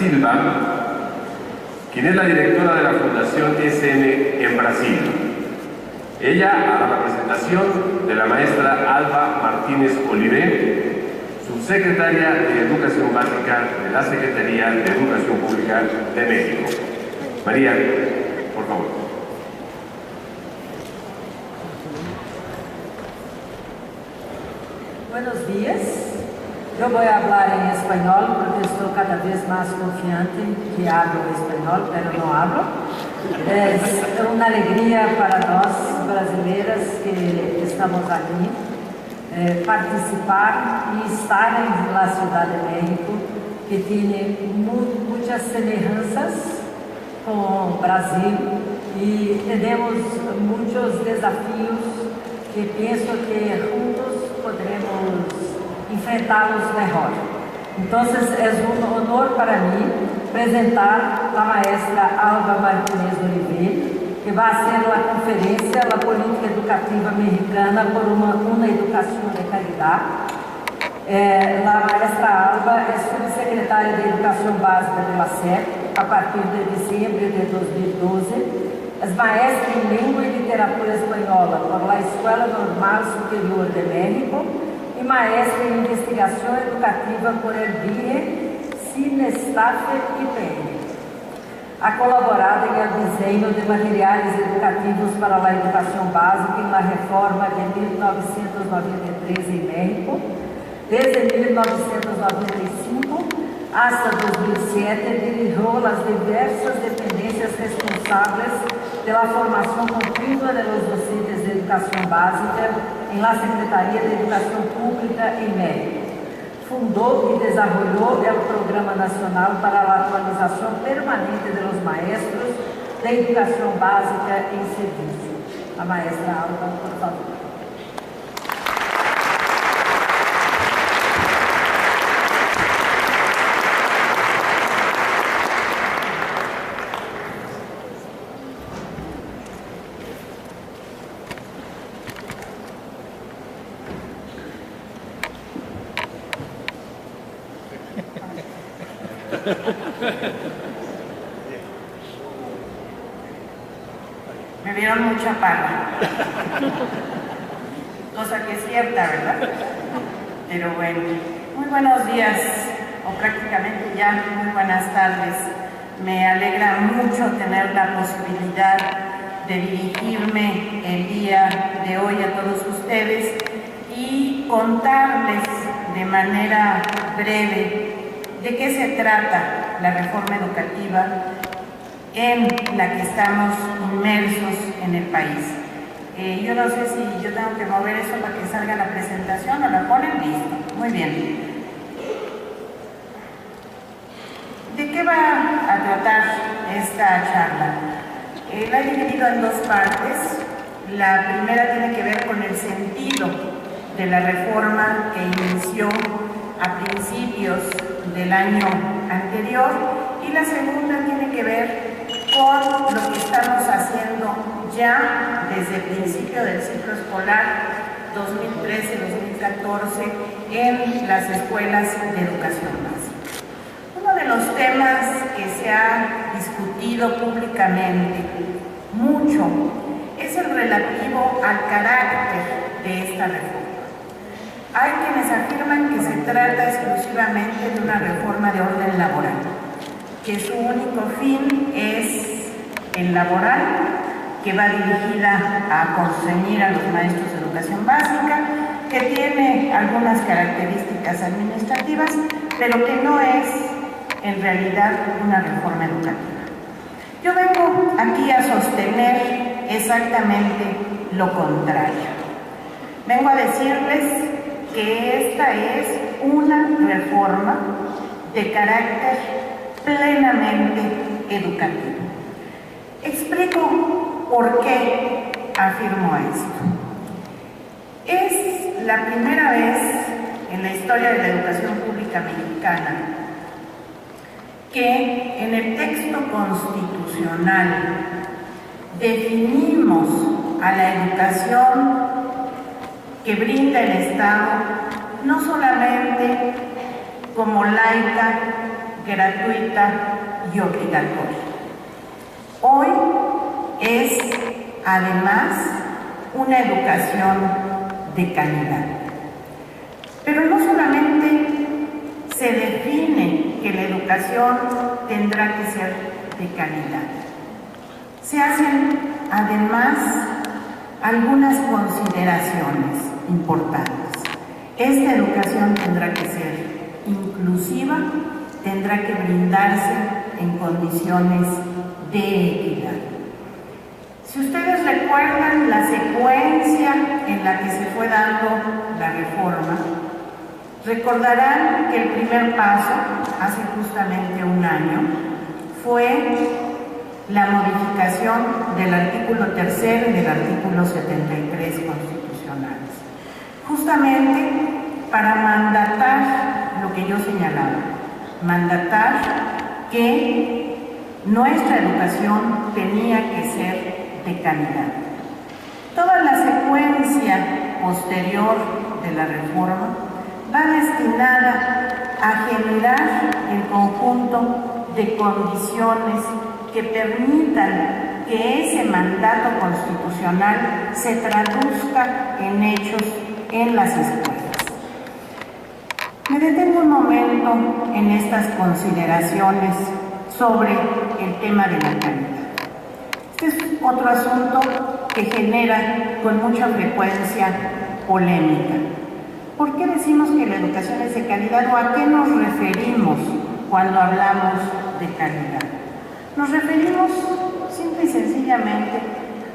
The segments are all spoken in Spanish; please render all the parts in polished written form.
Silva, quien es la directora de la Fundación SM en Brasil. Ella hará la presentación de la maestra Alba Martínez Olivé, subsecretaria de Educación Básica de la Secretaría de Educación Pública de México. María, por favor. Buenos días. Yo voy a hablar en español porque estoy cada vez más confiante que hablo español, pero no hablo. Es una alegría para nós, brasileiras, que estamos aquí, participar y estar en la Ciudad de México, que tiene muchas semejanzas con Brasil y tenemos muchos desafíos que pienso que juntos podremos enfrentarlos mejor. Entonces es un honor para mí presentar a la maestra Alba Martínez Olivé, que va a hacer la conferencia La Política Educativa Mexicana por una Educación de Calidad. La maestra Alba es subsecretaria de Educación Básica de la SEP a partir de diciembre de 2012. Es maestra en Lengua y Literatura Española por la Escuela Normal Superior de México y maestra en Investigación Educativa por el DIE, Cinestafe y PEN. Ha colaborado en el diseño de materiales educativos para la educación básica en la reforma de 1993 en México. Desde 1995 hasta 2007 dirigió las diversas dependencias responsables de la formación continua de los docentes de educación básica en la Secretaría de Educación Pública en México. Fundó y desarrolló el Programa Nacional para la Actualización Permanente de los Maestros de Educación Básica en Servicio. La maestra Alba, por favor. Me dieron mucha paga, cosa que es cierta, ¿verdad? Pero bueno, muy buenos días, o prácticamente ya muy buenas tardes. Me alegra mucho tener la posibilidad de dirigirme el día de hoy a todos ustedes y contarles de manera breve de qué se trata la reforma educativa en la que estamos inmersos en el país. Yo no sé si yo tengo que mover eso para que salga la presentación o la ponen listo. Muy bien. ¿De qué va a tratar esta charla? La he dividido en dos partes. La primera tiene que ver con el sentido de la reforma que inició a principios del año anterior y la segunda tiene que ver con lo que estamos haciendo ya desde el principio del ciclo escolar 2013-2014 en las escuelas de educación básica. Uno de los temas que se ha discutido públicamente mucho es el relativo al carácter de esta reforma. Hay quienes afirman que se trata exclusivamente de una reforma de orden laboral, que su único fin es el laboral, que va dirigida a constreñir a los maestros de educación básica, que tiene algunas características administrativas, pero que no es en realidad una reforma educativa. Yo vengo aquí a sostener exactamente lo contrario. Vengo a decirles que esta es una reforma de carácter plenamente educativo. Explico por qué afirmo esto. Es la primera vez en la historia de la educación pública mexicana que en el texto constitucional definimos a la educación que brinda el Estado no solamente como laica, gratuita y obligatoria. Hoy es, además, una educación de calidad. Pero no solamente se define que la educación tendrá que ser de calidad. Se hacen, además, algunas consideraciones importantes. Esta educación tendrá que ser inclusiva, tendrá que brindarse en condiciones de equidad. Si ustedes recuerdan la secuencia en la que se fue dando la reforma, recordarán que el primer paso, hace justamente un año, fue la modificación del artículo 3 y del artículo 73 constitucionales, justamente para mandatar lo que yo señalaba, mandatar que nuestra educación tenía que ser de calidad. Toda la secuencia posterior de la reforma va destinada a generar el conjunto de condiciones que permitan que ese mandato constitucional se traduzca en hechos en las escuelas. Me detengo un momento en estas consideraciones sobre el tema de la calidad. Este es otro asunto que genera con mucha frecuencia polémica. ¿Por qué decimos que la educación es de calidad o a qué nos referimos cuando hablamos de calidad? Nos referimos simple y sencillamente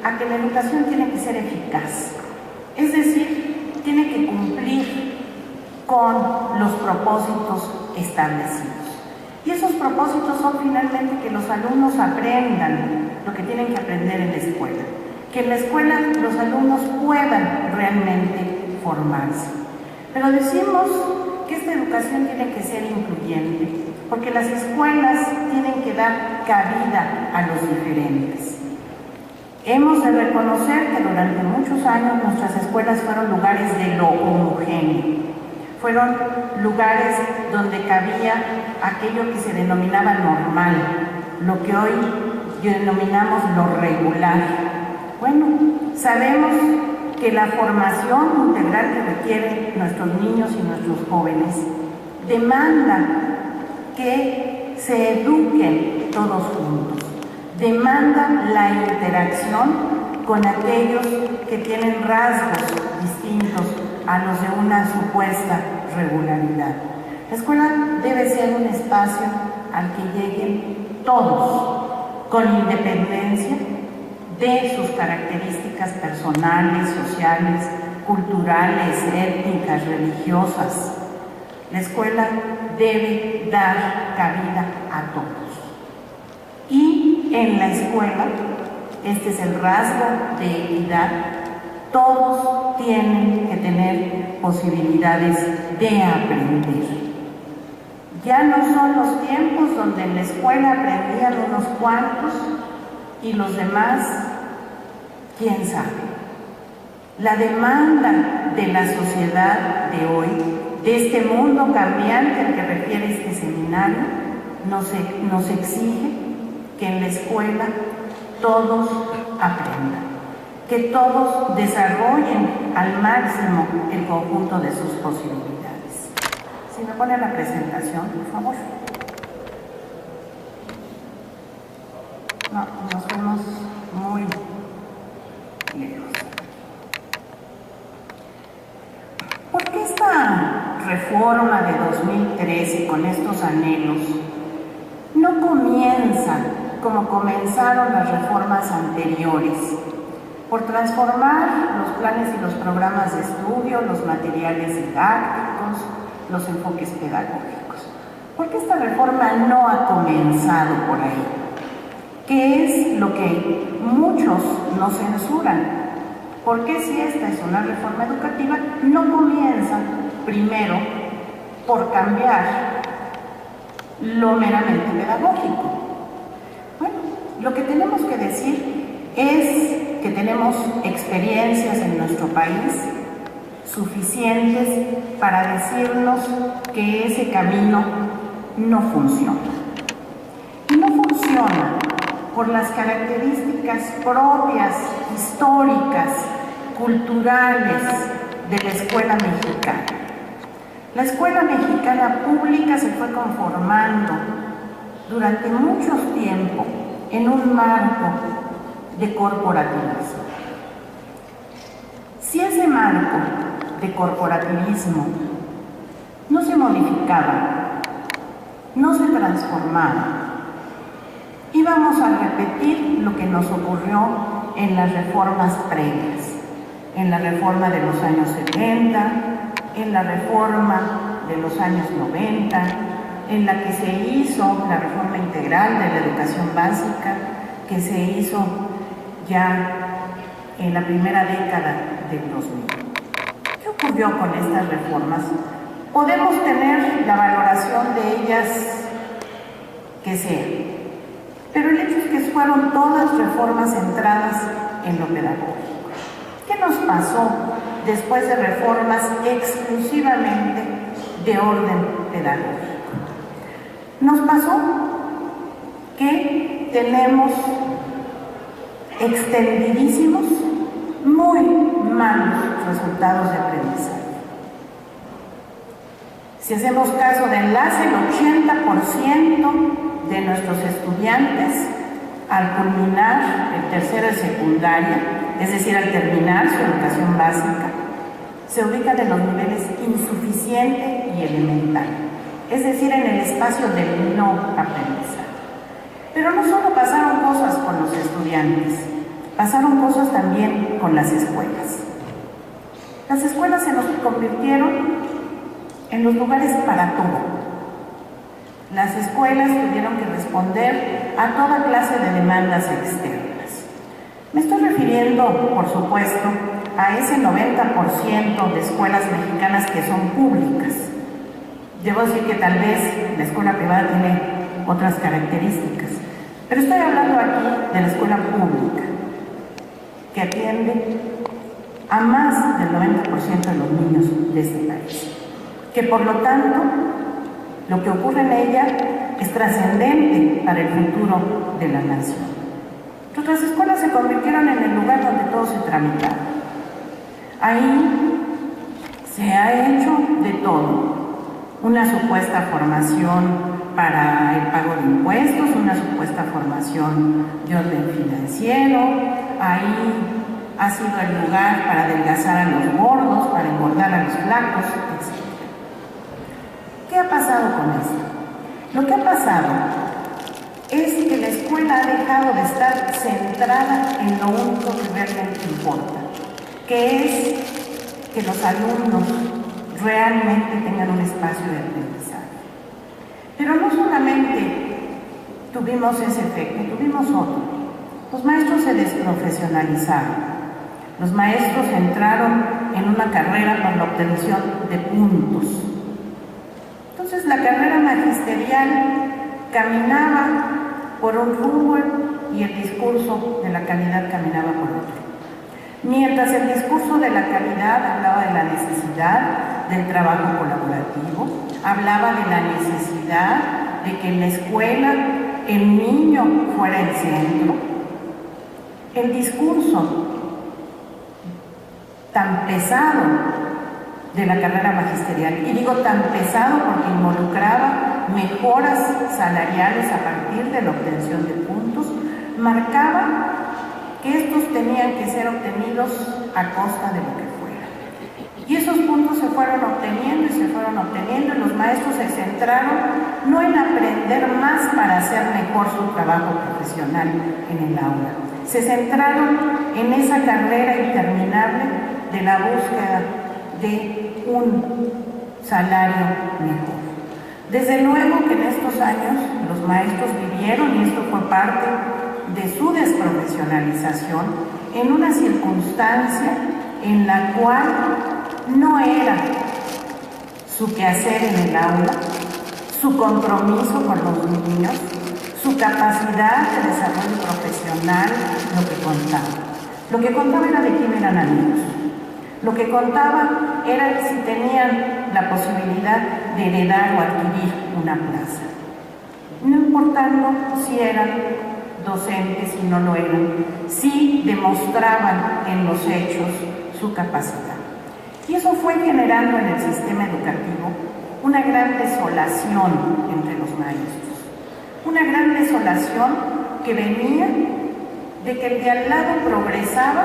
a que la educación tiene que ser eficaz, es decir, tiene que cumplir con los propósitos establecidos. Y esos propósitos son finalmente que los alumnos aprendan lo que tienen que aprender en la escuela, que en la escuela los alumnos puedan realmente formarse. Pero decimos que esta educación tiene que ser incluyente, porque las escuelas tienen que dar cabida a los diferentes. Hemos de reconocer que durante muchos años nuestras escuelas fueron lugares de lo homogéneo, fueron lugares donde cabía aquello que se denominaba normal, lo que hoy denominamos lo regular. Bueno, sabemos que la formación integral que requieren nuestros niños y nuestros jóvenes demanda que se eduquen todos juntos, demanda la interacción con aquellos que tienen rasgos distintos a los de una supuesta regularidad. La escuela debe ser un espacio al que lleguen todos, con independencia de sus características personales, sociales, culturales, étnicas, religiosas. La escuela debe dar cabida a todos. Y en la escuela, este es el rasgo de equidad, todos tienen que tener posibilidades de aprender. Ya no son los tiempos donde en la escuela aprendían unos cuantos y los demás, quién sabe. La demanda de la sociedad de hoy, de este mundo cambiante al que refiere este seminario, nos exige que en la escuela todos aprendan, que todos desarrollen al máximo el conjunto de sus posibilidades. Si me pone la presentación, por favor. No, nos vemos muy lejos. ¿Por qué esta reforma de 2013 con estos anhelos no comienza como comenzaron las reformas anteriores, por transformar los planes y los programas de estudio, los materiales didácticos, los enfoques pedagógicos? ¿Por qué esta reforma no ha comenzado por ahí? ¿Qué es lo que muchos nos censuran? ¿Por qué, si esta es una reforma educativa, no comienza primero por cambiar lo meramente pedagógico? Bueno, lo que tenemos que decir es que tenemos experiencias en nuestro país suficientes para decirnos que ese camino no funciona. Y no funciona por las características propias, históricas, culturales de la escuela mexicana. La escuela mexicana pública se fue conformando durante mucho tiempo en un marco de corporativismo. Si ese marco de corporativismo no se modificaba, no se transformaba, íbamos a repetir lo que nos ocurrió en las reformas previas, en la reforma de los años 70, en la reforma de los años 90, en la que se hizo la reforma integral de la educación básica, que se hizo ya en la primera década del 2000. ¿Qué ocurrió con estas reformas? Podemos tener la valoración de ellas que sea, pero el hecho es que fueron todas reformas centradas en lo pedagógico. ¿Qué nos pasó después de reformas exclusivamente de orden pedagógico? Nos pasó que tenemos extendidísimos, muy malos resultados de aprendizaje. Si hacemos caso de enlace, el 80% de nuestros estudiantes, al culminar el tercero de secundaria, es decir, al terminar su educación básica, se ubican en los niveles insuficiente y elemental, es decir, en el espacio del no aprendizaje. Pero no solo pasaron cosas con los estudiantes, pasaron cosas también con las escuelas. Las escuelas se nos convirtieron en los lugares para todo. Las escuelas tuvieron que responder a toda clase de demandas externas. Me estoy refiriendo, por supuesto, a ese 90% de escuelas mexicanas que son públicas. Debo decir que tal vez la escuela privada tiene otras características, pero estoy hablando aquí de la escuela pública, que atiende a más del 90% de los niños de este país, que por lo tanto lo que ocurre en ella es trascendente para el futuro de la nación. Nuestras escuelas se convirtieron en el lugar donde todo se tramitaba. Ahí se ha hecho de todo. Una supuesta formación para el pago de impuestos, una supuesta formación de orden financiero. Ahí ha sido el lugar para adelgazar a los gordos, para engordar a los flacos, etc. ¿Qué ha pasado con esto? Lo que ha pasado es que la escuela ha dejado de estar centrada en lo único que realmente importa, que es que los alumnos realmente tengan un espacio de aprendizaje. Pero no solamente tuvimos ese efecto, tuvimos otro. Los maestros se desprofesionalizaron. Los maestros entraron en una carrera por la obtención de puntos. Entonces la carrera magisterial caminaba por un rumbo y el discurso de la calidad caminaba por otro. Mientras el discurso de la calidad hablaba de la necesidad del trabajo colaborativo, hablaba de la necesidad de que en la escuela el niño fuera el centro, el discurso tan pesado de la carrera magisterial, y digo tan pesado porque involucraba mejoras salariales a partir de la obtención de puntos, marcaba que estos tenían que ser obtenidos a costa de lo que fuera. Y esos puntos se fueron obteniendo y se fueron obteniendo, y los maestros se centraron no en aprender más para hacer mejor su trabajo profesional en el aula, se centraron en esa carrera interminable de la búsqueda de un salario mejor. Desde luego que en estos años los maestros vivieron, y esto fue parte de su desprofesionalización, en una circunstancia en la cual no era su quehacer en el aula, su compromiso con los niños, su capacidad de desarrollo profesional lo que contaba. Lo que contaba era de quién eran amigos. Lo que contaba era si tenían la posibilidad de heredar o adquirir una plaza, no importando si eran docentes, si no lo eran, si demostraban en los hechos su capacidad. Y eso fue generando en el sistema educativo una gran desolación entre los maestros, una gran desolación que venía de que el de al lado progresaba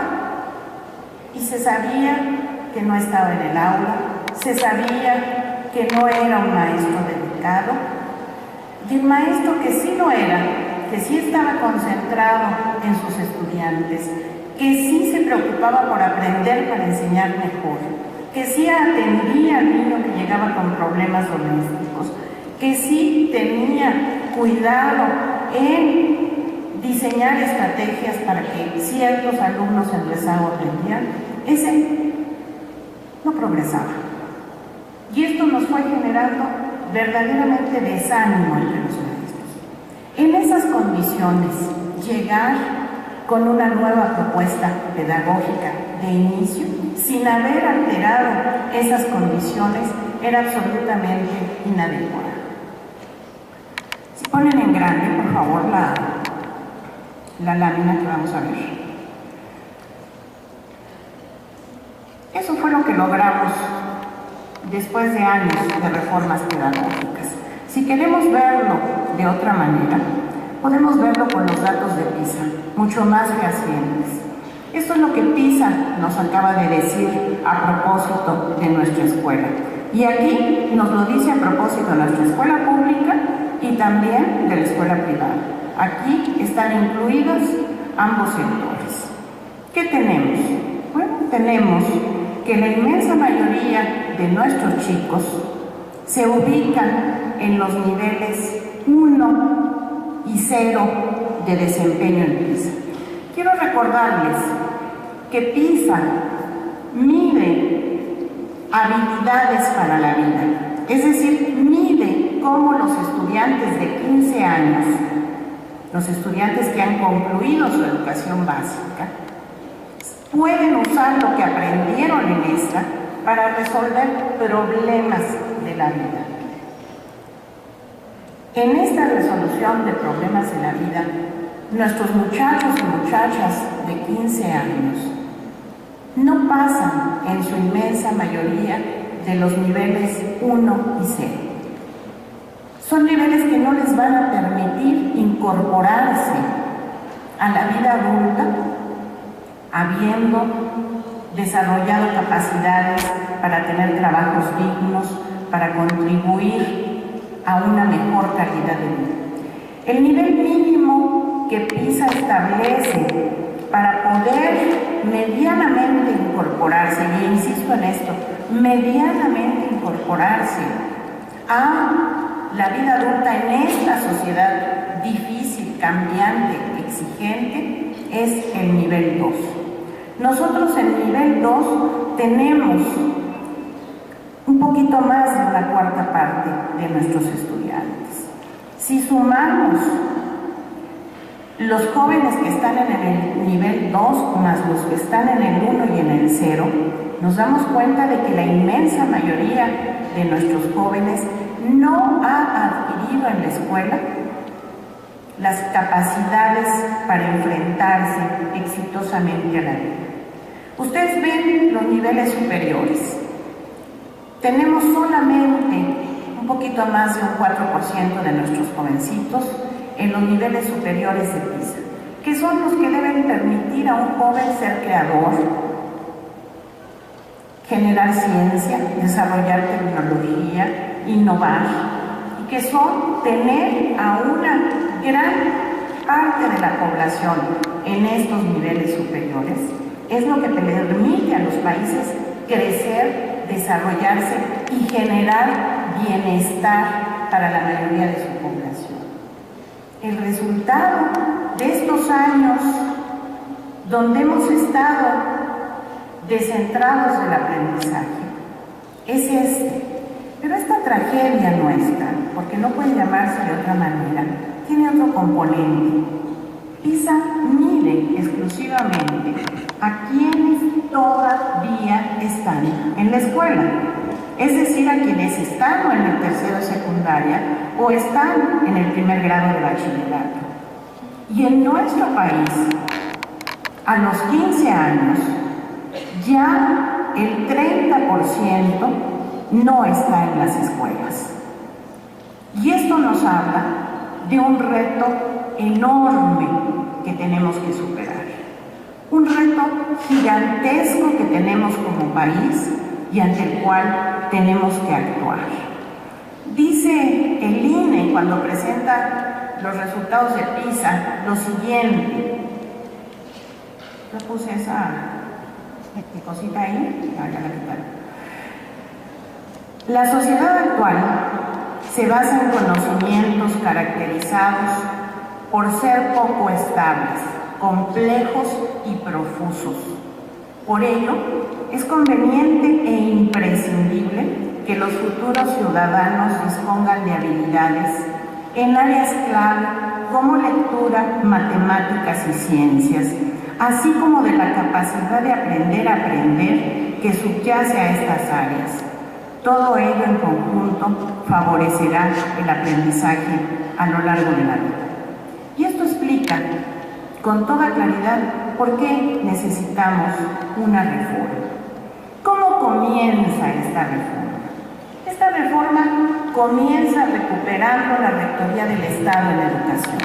y se sabía que no estaba en el aula, se sabía que no era un maestro dedicado, y el maestro que sí lo era, que sí estaba concentrado en sus estudiantes, que sí se preocupaba por aprender para enseñar mejor, que sí atendía al niño que llegaba con problemas domésticos, que sí tenía cuidado en diseñar estrategias para que ciertos alumnos en rezago aprendieran, ese no progresaba. Y esto nos fue generando verdaderamente desánimo entre los maestros. En esas condiciones, llegar con una nueva propuesta pedagógica de inicio, sin haber alterado esas condiciones, era absolutamente inadecuado. Si ponen en grande, por favor, la lámina que vamos a ver. Eso fue lo que logramos después de años de reformas pedagógicas. Si queremos verlo de otra manera, podemos verlo con los datos de PISA, mucho más fehacientes. Esto es lo que PISA nos acaba de decir a propósito de nuestra escuela. Y aquí nos lo dice a propósito de nuestra escuela pública y también de la escuela privada. Aquí están incluidos ambos sectores. ¿Qué tenemos? Bueno, tenemos que la inmensa mayoría de nuestros chicos se ubican en los niveles 1 y 0 de desempeño en PISA. Quiero recordarles que PISA mide habilidades para la vida, es decir, mide cómo los estudiantes de 15 años, los estudiantes que han concluido su educación básica, pueden usar lo que aprendieron en esta para resolver problemas de la vida. En esta resolución de problemas de la vida, nuestros muchachos y muchachas de 15 años no pasan en su inmensa mayoría de los niveles 1 y 0. Son niveles que no les van a permitir incorporarse a la vida adulta habiendo desarrollado capacidades para tener trabajos dignos, para contribuir a una mejor calidad de vida. El nivel mínimo que PISA establece para poder medianamente incorporarse, y insisto en esto, medianamente incorporarse a la vida adulta en esta sociedad difícil, cambiante, exigente, es el nivel 2. Nosotros en nivel 2 tenemos un poquito más de una cuarta parte de nuestros estudiantes. Si sumamos los jóvenes que están en el nivel 2 más los que están en el 1 y en el 0, nos damos cuenta de que la inmensa mayoría de nuestros jóvenes no ha adquirido en la escuela las capacidades para enfrentarse exitosamente a la vida. Ustedes ven los niveles superiores. Tenemos solamente un poquito más de un 4% de nuestros jovencitos en los niveles superiores de PISA, que son los que deben permitir a un joven ser creador, generar ciencia, desarrollar tecnología, innovar, y que son tener a una gran parte de la población en estos niveles superiores. Es lo que permite a los países crecer, desarrollarse y generar bienestar para la mayoría de su población. El resultado de estos años donde hemos estado descentrados del aprendizaje es este. Pero esta tragedia nuestra, porque no puede llamarse de otra manera, tiene otro componente. PISA mide exclusivamente a quienes todavía están en la escuela. es decir, a quienes están o en el tercero de secundaria o están en el primer grado de bachillerato. Y en nuestro país, a los 15 años, ya el 30% no está en las escuelas. Y esto nos habla de un reto enorme que tenemos que superar. Un reto gigantesco que tenemos como país y ante el cual tenemos que actuar. Dice el INE cuando presenta los resultados de PISA lo siguiente. Yo puse esa cosita ahí, ya la quitaron. La sociedad actual se basa en conocimientos caracterizados por ser poco estables, complejos y profusos. Por ello, es conveniente e imprescindible que los futuros ciudadanos dispongan de habilidades en áreas clave como lectura, matemáticas y ciencias, así como de la capacidad de aprender a aprender que subyace a estas áreas. Todo ello en conjunto favorecerá el aprendizaje a lo largo de la vida. Y esto explica con toda claridad por qué necesitamos una reforma. ¿Cómo comienza esta reforma? Esta reforma comienza recuperando la Rectoría del Estado en la Educación.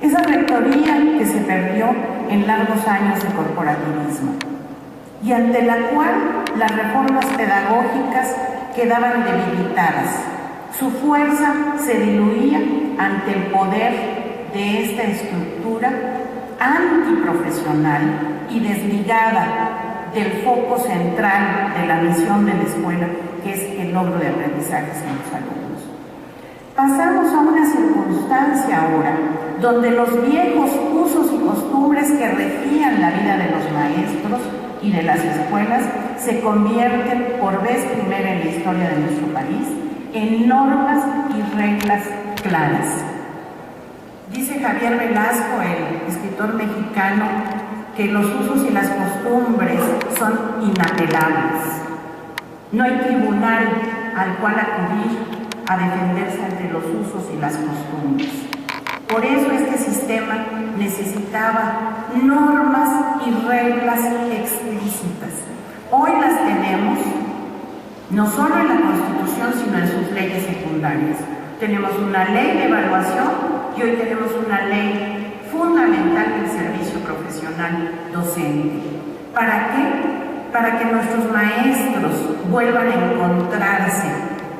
Esa rectoría que se perdió en largos años de corporativismo y ante la cual las reformas pedagógicas quedaban debilitadas. Su fuerza se diluía ante el poder de esta estructura antiprofesional y desligada del foco central de la misión de la escuela, que es el logro de aprendizajes en los alumnos. Pasamos a una circunstancia ahora donde los viejos usos y costumbres que regían la vida de los maestros y de las escuelas se convierten por vez primera en la historia de nuestro país en normas y reglas claras. Dice Javier Velasco, el escritor mexicano, que los usos y las costumbres son inapelables. No hay tribunal al cual acudir a defenderse ante los usos y las costumbres. Por eso este sistema necesitaba normas y reglas explícitas. Hoy las tenemos, no solo en la Constitución, sino en sus leyes secundarias. Tenemos una ley de evaluación y hoy tenemos una ley fundamental del servicio profesional docente. ¿Para qué? Para que nuestros maestros vuelvan a encontrarse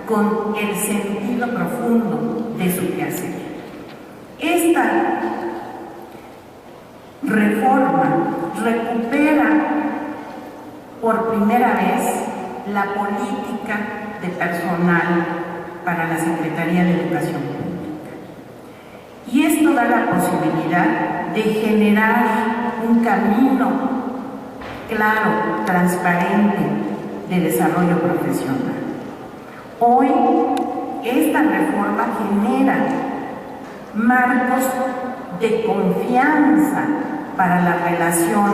con el sentido profundo de su quehacer. Esta reforma recupera por primera vez la política de personal para la Secretaría de Educación Pública. Y esto da la posibilidad de generar un camino claro, transparente de desarrollo profesional. Hoy, esta reforma genera marcos de confianza para la relación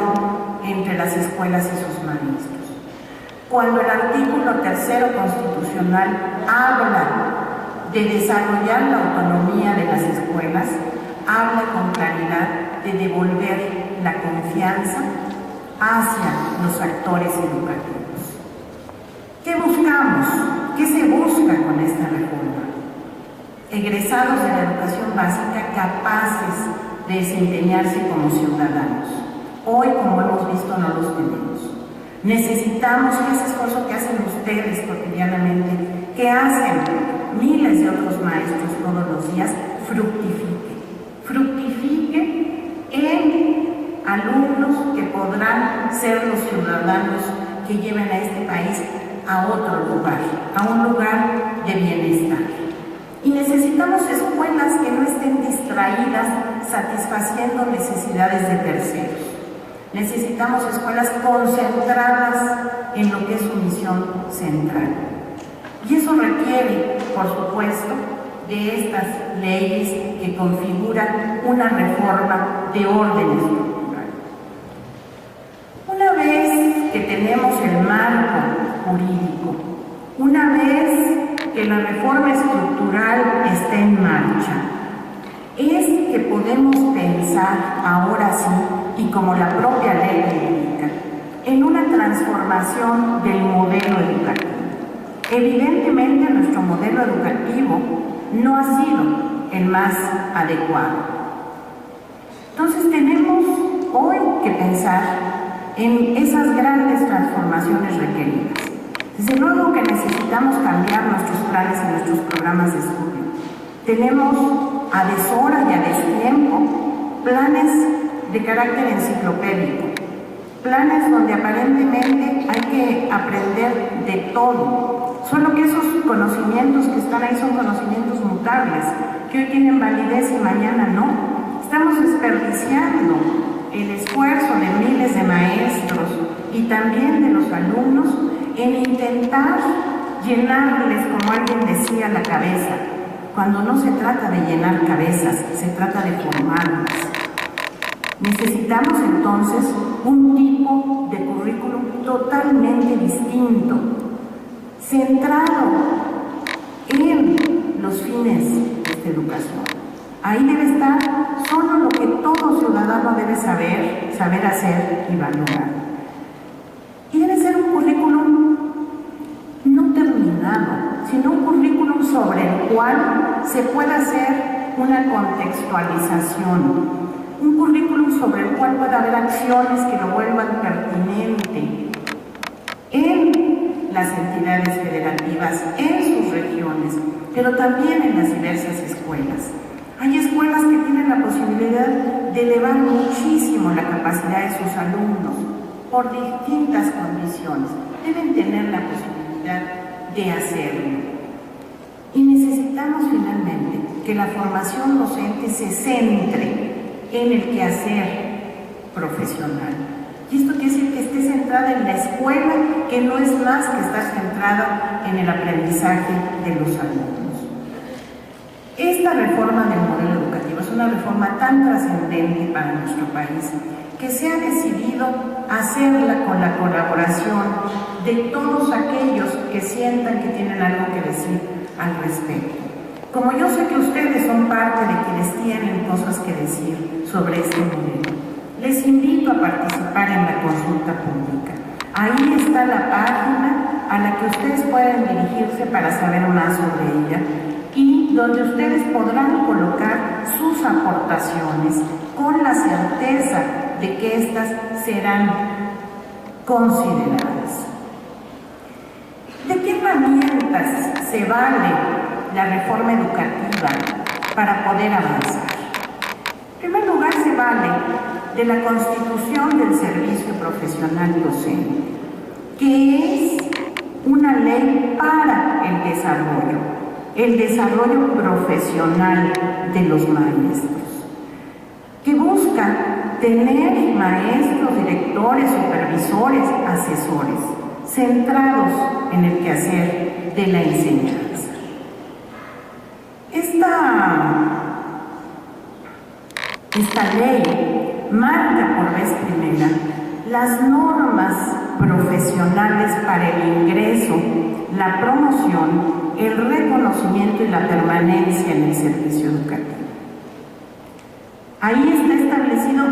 entre las escuelas y sus maestros. Cuando el artículo 3 constitucional habla de desarrollar la autonomía de las escuelas, habla con claridad de devolver la confianza hacia los actores educativos. ¿Qué buscamos? ¿Qué se busca con esta reforma? Egresados de la educación básica capaces de desempeñarse como ciudadanos. Hoy, como hemos visto, no los tenemos. Necesitamos que ese esfuerzo que hacen ustedes cotidianamente, que hacen miles de otros maestros todos los días, fructifique en alumnos que podrán ser los ciudadanos que lleven a este país a otro lugar, a un lugar de bienestar. Y necesitamos escuelas que no estén distraídas satisfaciendo necesidades de terceros. Necesitamos escuelas concentradas en lo que es su misión central. Y eso requiere, por supuesto, de estas leyes que configuran una reforma de orden estructural. Una vez que tenemos el marco jurídico Una vez que la reforma estructural esté en marcha, es que podemos pensar ahora sí, y como la propia ley indica, en una transformación del modelo educativo. Evidentemente nuestro modelo educativo no ha sido el más adecuado. Entonces tenemos hoy que pensar en esas grandes transformaciones requeridas. Desde luego que necesitamos cambiar nuestros planes y nuestros programas de estudio. Tenemos a deshora y a destiempo planes de carácter enciclopédico, planes donde aparentemente hay que aprender de todo, solo que esos conocimientos que están ahí son conocimientos mutables, que hoy tienen validez y mañana no. Estamos desperdiciando el esfuerzo de miles de maestros y también de los alumnos en intentar llenarles, como alguien decía, la cabeza, cuando no se trata de llenar cabezas, se trata de formarlas. Necesitamos entonces un tipo de currículum totalmente distinto, centrado en los fines de esta educación. Ahí debe estar solo lo que todo ciudadano debe saber hacer y valorar. Y debe ser un currículum no terminado, sino un currículum sobre el cual se pueda hacer una contextualización, un currículum sobre el cual pueda haber acciones que lo vuelvan pertinente en las entidades federativas, en sus regiones, pero también en las diversas escuelas. Hay escuelas que tienen la posibilidad de elevar muchísimo la capacidad de sus alumnos por distintas condiciones. Deben tener la posibilidad de hacerlo. Y necesitamos finalmente que la formación docente se centre en el quehacer profesional. Y esto quiere decir que esté centrada en la escuela, que no es más que estar centrada en el aprendizaje de los alumnos. Esta reforma del modelo educativo es una reforma tan trascendente para nuestro país que se ha decidido hacerla con la colaboración de todos aquellos que sientan que tienen algo que decir al respecto. Como yo sé que ustedes son parte de quienes tienen cosas que decir sobre este modelo, les invito a participar en la consulta pública. Ahí está la página a la que ustedes pueden dirigirse para saber más sobre ella y donde ustedes podrán colocar sus aportaciones con la certeza de que éstas serán consideradas. ¿De qué herramientas se vale la reforma educativa para poder avanzar? En primer lugar, se vale de la Constitución del Servicio Profesional Docente, que es una ley para el desarrollo profesional de los maestros, que busca tener maestros, directores, supervisores, asesores, centrados en el quehacer de la enseñanza. Esta ley marca por vez primera las normas profesionales para el ingreso, la promoción, el reconocimiento y la permanencia en el servicio educativo. Ahí está establecido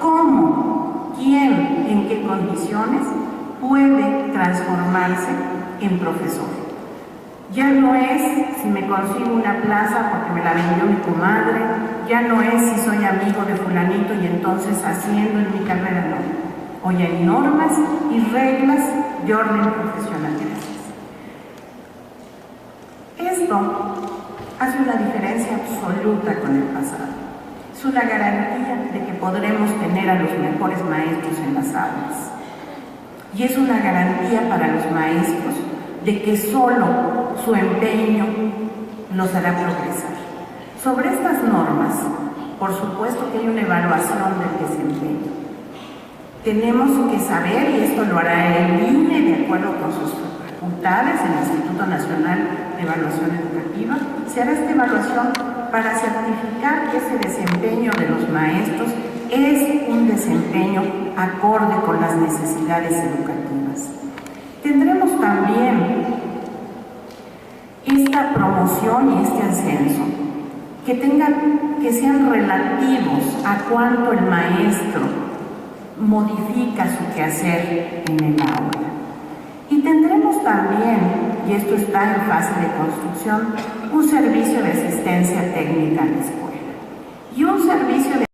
cómo, quién, en qué condiciones puede transformarse en profesor. Ya no es si me consigo una plaza porque me la vendió mi comadre, ya no es si soy amigo de fulanito y entonces haciendo en mi carrera, no. Hoy hay normas y reglas de orden profesional. Esto hace una diferencia absoluta con el pasado. Es una garantía de que podremos tener a los mejores maestros en las aulas. Y es una garantía para los maestros de que solo su empeño los hará progresar. Sobre estas normas, por supuesto que hay una evaluación del desempeño. Tenemos que saber, y esto lo hará el INE de acuerdo con sus facultades, el Instituto Nacional de Evaluación Educativa, se hará esta evaluación para certificar que ese desempeño de los maestros es un desempeño acorde con las necesidades educativas. Tendremos también esta promoción y este ascenso que sean relativos a cuánto el maestro modifica su quehacer en el aula. Y tendremos también, y esto está en fase de construcción, un servicio de asistencia técnica a la escuela y un servicio de